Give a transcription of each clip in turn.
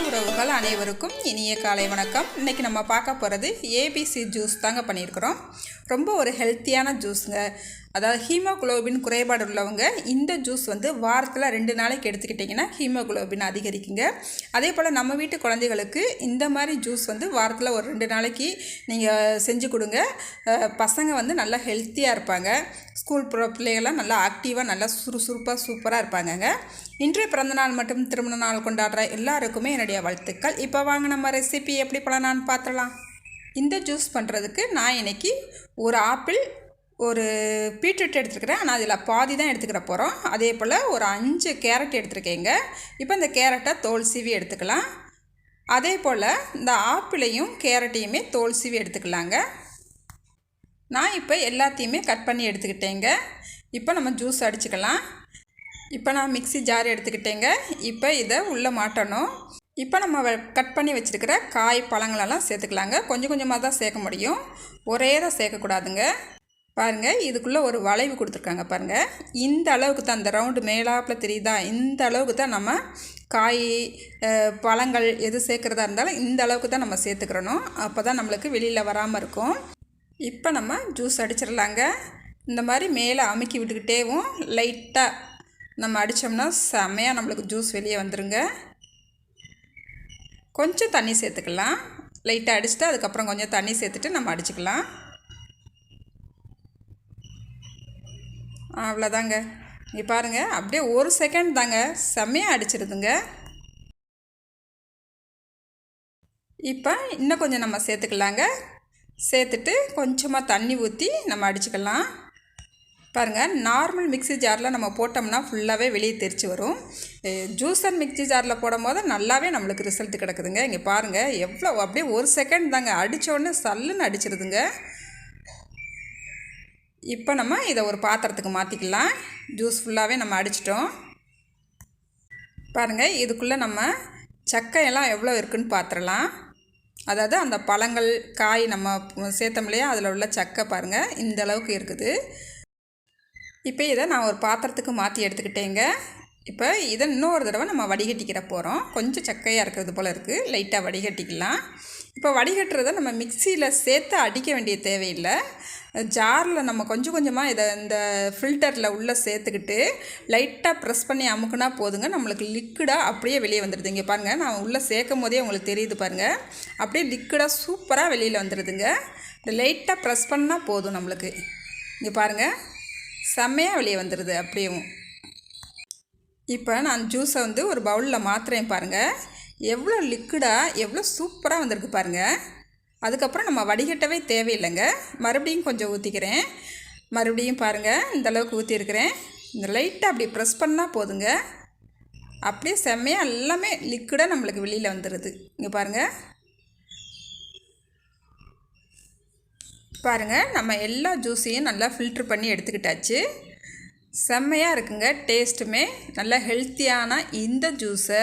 உறவுகள் அனைவருக்கும் இனிய காலை வணக்கம். இன்றைக்கி நம்ம பார்க்க போகிறது ஏபிசி ஜூஸ் தாங்க பண்ணியிருக்கிறோம். ரொம்ப ஒரு ஹெல்த்தியான ஜூஸுங்க. அதாவது ஹீமோகுளோபின் குறைபாடு உள்ளவங்க இந்த ஜூஸ் வாரத்தில் 2 நாளைக்கு எடுத்துக்கிட்டிங்கன்னா ஹீமோகுளோபின் அதிகரிக்குங்க. அதே போல் நம்ம வீட்டு குழந்தைகளுக்கு இந்த மாதிரி ஜூஸ் வாரத்தில் ஒரு 2 நாளைக்கு நீங்கள் செஞ்சு கொடுங்க. பசங்க நல்லா ஹெல்த்தியாக இருப்பாங்க. ஸ்கூல் பிள்ளைகள்லாம் நல்லா ஆக்டிவாக நல்லா சுறுசுறுப்பாக சூப்பராக இருப்பாங்கங்க. இன்றைய பிறந்தநாள் மற்றும் திருமண நாள் கொண்டாடுற எல்லாருக்குமே என்னுடைய வாழ்த்துக்கள். இப்போ வாங்க நம்ம ரெசிபி எப்படி பண்ணலான்னு பார்த்துடலாம். இந்த ஜூஸ் பண்ணுறதுக்கு நான் இன்றைக்கி ஒரு ஆப்பிள், ஒரு பீட்ரூட் எடுத்துருக்கிறேன். ஆனால் அதில் பாதி தான் எடுத்துக்கிற போகிறோம். அதே போல் ஒரு 5 கேரட் எடுத்துருக்கேங்க. இப்போ இந்த கேரட்டை தோல் சீவி எடுத்துக்கலாம். அதே போல் இந்த ஆப்பிளையும் கேரட்டையுமே தோல் சீவி எடுத்துக்கலாங்க. நான் இப்போ எல்லாத்தையுமே கட் பண்ணி எடுத்துக்கிட்டேங்க. இப்போ நம்ம ஜூஸ் அடிச்சுக்கலாம். இப்போ நான் மிக்ஸி ஜார் எடுத்துக்கிட்டேங்க. இப்போ இதை உள்ளே மாட்டணும். இப்போ நம்ம கட் பண்ணி வச்சுருக்கிற காய் பழங்களெல்லாம் சேர்த்துக்கலாங்க. கொஞ்சம் கொஞ்சமாக தான் சேர்க்க முடியும், ஒரே தான் சேர்க்கக்கூடாதுங்க. பாருங்கள், இதுக்குள்ளே ஒரு வளைவு கொடுத்துருக்காங்க பாருங்கள். இந்த அளவுக்கு தான், இந்த ரவுண்டு மேலாப்பில் தெரியுதா, இந்த அளவுக்கு தான் நம்ம காய் பழங்கள் எது சேர்க்குறதா இருந்தாலும் இந்த அளவுக்கு தான் நம்ம சேர்த்துக்கிறணும். அப்போ தான் நம்மளுக்கு வெளியில் வராமல் இருக்கும். இப்போ நம்ம ஜூஸ் அடிச்சிடலாங்க. இந்த மாதிரி மேலே அமுக்கி விட்டுக்கிட்டேவும் லைட்டாக நம்ம அடித்தோம்னா செம்மையாக நம்மளுக்கு ஜூஸ் வெளியே வந்துடுங்க. கொஞ்சம் தண்ணி சேர்த்துக்கலாம். லைட்டாக அடிச்சுட்டு அதுக்கப்புறம் கொஞ்சம் தண்ணி சேர்த்துட்டு நம்ம அடிச்சுக்கலாம். அவ்வளோதாங்க. இங்கே பாருங்கள், அப்படியே 1 செகண்ட் தாங்க, செம்மையாக அடிச்சிருதுங்க. இப்போ இன்னும் கொஞ்சம் நம்ம சேர்த்துக்கலாங்க. சேர்த்துட்டு கொஞ்சமாக தண்ணி ஊற்றி நம்ம அடிச்சுக்கலாம். பாருங்கள், நார்மல் மிக்ஸி ஜாரில் நம்ம போட்டோம்னா ஃபுல்லாகவே வெளியே தெரிச்சு வரும். ஜூஸர் மிக்ஸி ஜாரில் போடும் போது நல்லாவே நம்மளுக்கு ரிசல்ட் கிடக்குதுங்க. இங்கே பாருங்கள், எவ்வளோ அப்படியே 1 செகண்ட் தாங்க, அடித்தோடனே சல்லுன்னு அடிச்சிருதுங்க. இப்போ நம்ம இதை ஒரு பாத்திரத்துக்கு மாற்றிக்கலாம். ஜூஸ் ஃபுல்லாகவே நம்ம அடிச்சிட்டோம். பாருங்கள், இதுக்குள்ளே நம்ம சக்கையெல்லாம் எவ்வளோ இருக்குதுன்னு பார்த்துடலாம். அதாவது அந்த பழங்கள் காய் நம்ம சேர்த்தோம் இல்லையா, அதில் உள்ள சக்கை பாருங்கள் இந்த அளவுக்கு இருக்குது. இப்போ இதை நான் ஒரு பாத்திரத்துக்கு மாற்றி எடுத்துக்கிட்டேங்க. இப்போ இதை இன்னொரு தடவை நம்ம வடிகட்டிக்கிற போகிறோம். கொஞ்சம் சக்கையாக இருக்கிறது போல் இருக்குது, லைட்டாக வடிகட்டிக்கலாம். இப்போ வடிகட்டுறதை நம்ம மிக்சியில் சேர்த்து அடிக்க வேண்டிய தேவையில்லை. ஜாரில் நம்ம கொஞ்சம் கொஞ்சமாக இதை இந்த ஃபில்டரில் உள்ளே சேர்த்துக்கிட்டு லைட்டாக ப்ரெஸ் பண்ணி அமுக்குனா போதுங்க. நம்மளுக்கு லிக்விடாக அப்படியே வெளியே வந்துடுது. இங்கே பாருங்கள், நான் உள்ளே சேர்க்கும் போதே உங்களுக்கு தெரியுது பாருங்கள், அப்படியே லிக்விடாக சூப்பராக வெளியில் வந்துடுதுங்க. இந்த லைட்டாக ப்ரெஸ் பண்ணால் போதும் நம்மளுக்கு. இங்கே பாருங்கள், செம்மையாக வெளியே வந்துடுது அப்படியும். இப்போ நான் ஜூஸை ஒரு பவுலில் மாற்றுறேன் பாருங்கள். எவ்வளோ லிக்விடாக எவ்வளோ சூப்பராக வந்திருக்கு பாருங்கள். அதுக்கப்புறம் நம்ம வடிகட்டவே தேவையில்லைங்க. மறுபடியும் கொஞ்சம் ஊற்றிக்கிறேன். மறுபடியும் பாருங்கள், இந்தளவுக்கு ஊற்றிருக்கிறேன். இந்த லைட்டாக அப்படி ப்ரெஸ் பண்ணால் போதுங்க, அப்படியே செம்மையாக எல்லாமே லிக்விடாக நம்மளுக்கு வெளியில் வந்துடுது. இங்கே பாருங்கள், பாருங்கள், நம்ம எல்லா ஜூஸையும் நல்லா ஃபில்ட்ரு பண்ணி எடுத்துக்கிட்டாச்சு. செம்மையாக இருக்குங்க. டேஸ்ட்டுமே நல்லா ஹெல்த்தியான இந்த ஜூஸை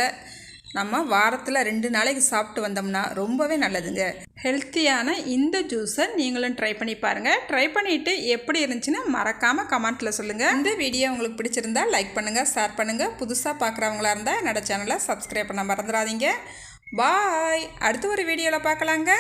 நம்ம வாரத்தில் 2 நாளைக்கு சாப்பிட்டு வந்தோம்னா ரொம்பவே நல்லதுங்க. ஹெல்த்தியான இந்த ஜூஸை நீங்களும் ட்ரை பண்ணி பாருங்கள். ட்ரை பண்ணிவிட்டு எப்படி இருந்துச்சுன்னா மறக்காமல் கமெண்ட்டில் சொல்லுங்கள். இந்த வீடியோ உங்களுக்கு பிடிச்சிருந்தா லைக் பண்ணுங்கள், ஷேர் பண்ணுங்கள். புதுசாக பார்க்குறவங்களா இருந்தால் என்னோடய சேனலை சப்ஸ்கிரைப் பண்ண மறந்துடாதீங்க. பாய். அடுத்த ஒரு வீடியோவில் பார்க்கலாங்க.